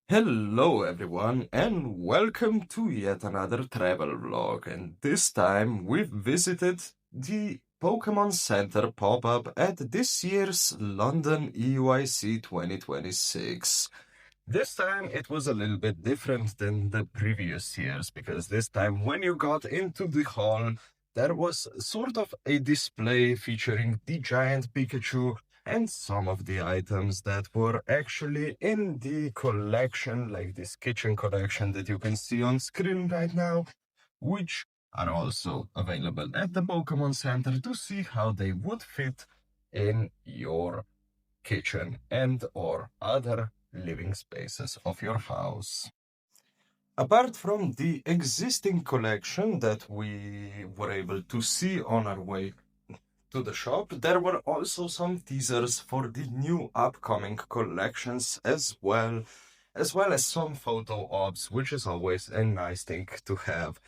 Hello everyone and welcome to yet another travel vlog, and this time we've visited the Pokémon Center pop-up at this year's London EUIC 2026. This time it was a little bit different than the previous years because this time when you got into the hall there was sort of a display featuring the giant Pikachu and some of the items that were actually in the collection, like this kitchen collection that you can see on screen right now, which are also available at the Pokemon Center to see how they would fit in your kitchen and or other living spaces of your house. Apart from the existing collection that we were able to see on our way to the shop, there were also some teasers for the new upcoming collections as well as some photo ops, which is always a nice thing to have.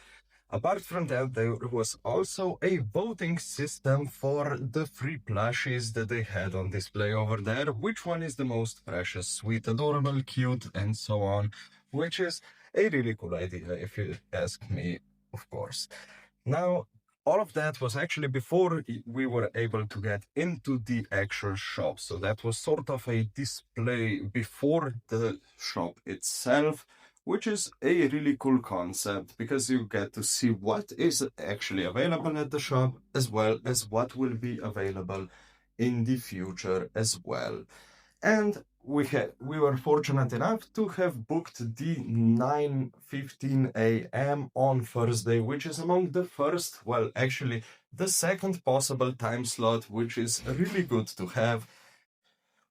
Apart from that, there was also a voting system for the free plushies that they had on display over there. Which one is the most precious, sweet, adorable, cute, and so on, which is a really cool idea if you ask me, of course. Now, all of that was actually before we were able to get into the actual shop. So that was sort of a display before the shop itself, which is a really cool concept because you get to see what is actually available at the shop as well as what will be available in the future as well. And we were fortunate enough to have booked the 9:15 a.m. on Thursday, which is among the first, well, actually the second possible time slot, which is really good to have.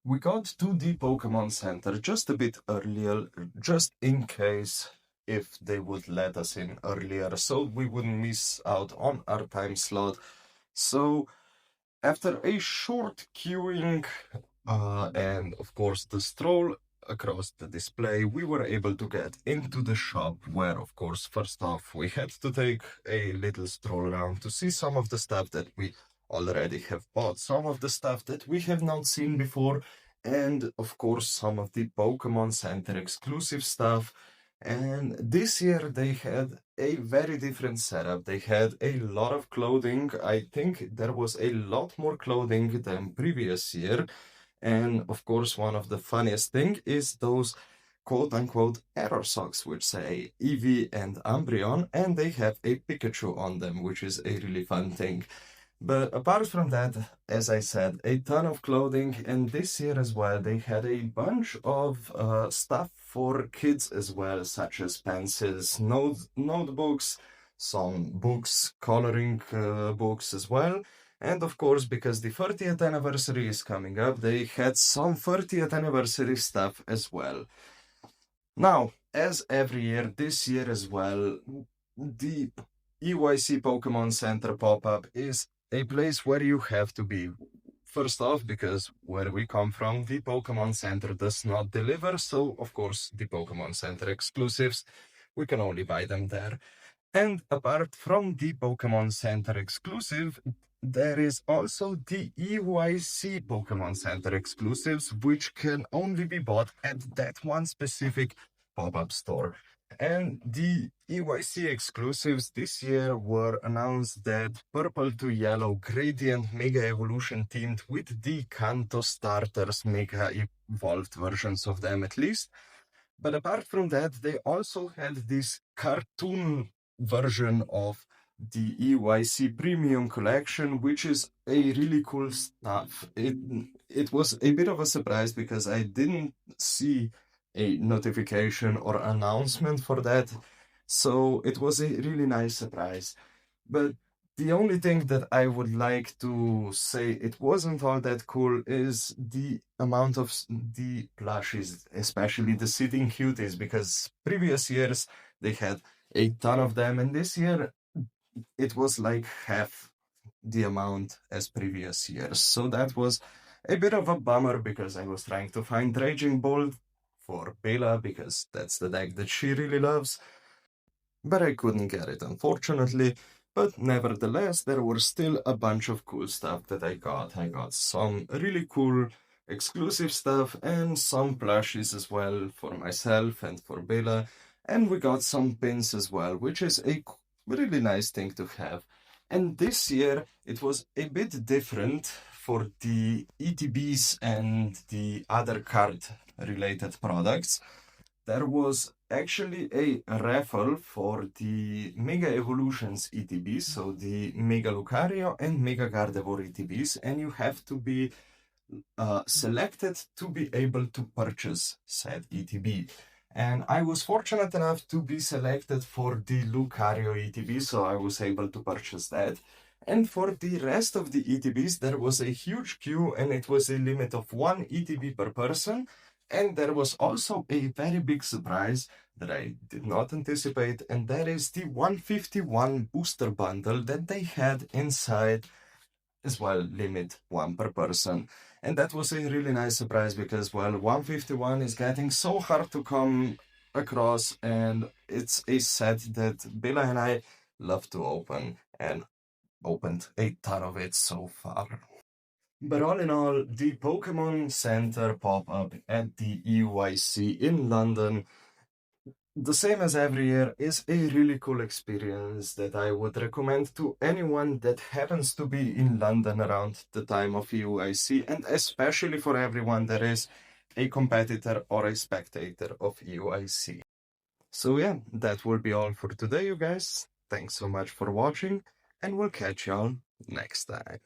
We got to the Pokémon Center just a bit earlier, just in case if they would let us in earlier, so we wouldn't miss out on our time slot. So after a short queuing and of course the stroll across the display, we were able to get into the shop where, of course, first off, we had to take a little stroll around to see some of the stuff that we already have bought, some of the stuff that we have not seen before, and of course, some of the Pokemon Center exclusive stuff. And this year they had a very different setup. They had a lot of clothing. I think there was a lot more clothing than previous year. And of course, one of the funniest thing is those quote unquote error socks, which say Eevee and Umbreon, and they have a Pikachu on them, which is a really fun thing. But apart from that, as I said, a ton of clothing, and this year as well, they had a bunch of stuff for kids as well, such as pencils, notebooks, some books, coloring books as well. And of course, because the 30th anniversary is coming up, they had some 30th anniversary stuff as well. Now, as every year, this year as well, the EYC Pokemon Center pop-up is a place where you have to be. First off, because where we come from, the Pokemon Center does not deliver, so of course the Pokemon Center exclusives, we can only buy them there. And apart from the Pokemon Center exclusive, there is also the EYC Pokemon Center exclusives, which can only be bought at that one specific pop-up store. And the EYC exclusives this year were announced that purple to yellow gradient mega evolution themed with the Kanto starters mega evolved versions of them at least. But apart from that, they also had this cartoon version of the EYC Premium Collection, which is a really cool stuff. It was a bit of a surprise because I didn't see a notification or announcement for that, so it was a really nice surprise. But the only thing that I would like to say it wasn't all that cool is the amount of the plushies, especially the sitting cuties, because previous years they had a ton of them, and this year it was like half the amount as previous years. So that was a bit of a bummer because I was trying to find Raging Bolt for Bela because that's the deck that she really loves, but I couldn't get it unfortunately. But nevertheless, there were still a bunch of cool stuff that I got. I got some really cool exclusive stuff and some plushies as well for myself and for Bella. And we got some pins as well, which is a really nice thing to have. And this year it was a bit different for the ETBs and the other card related products. There was actually a raffle for the Mega Evolutions ETBs, so the Mega Lucario and Mega Gardevoir ETBs, and you have to be selected to be able to purchase said ETB. And I was fortunate enough to be selected for the Lucario ETB, so I was able to purchase that. And for the rest of the ETBs, there was a huge queue and it was a limit of 1 ETB per person. And there was also a very big surprise that I did not anticipate, and that is the 151 booster bundle that they had inside as well, limit 1 per person. And that was a really nice surprise because, well, 151 is getting so hard to come across, and it's a set that Bella and I love to open, and opened a ton of it so far. But all in all, the Pokémon Center pop-up at the EUIC in London, the same as every year, is a really cool experience that I would recommend to anyone that happens to be in London around the time of EUIC, and especially for everyone that is a competitor or a spectator of EUIC. So yeah, that will be all for today, you guys. Thanks so much for watching, and we'll catch y'all next time.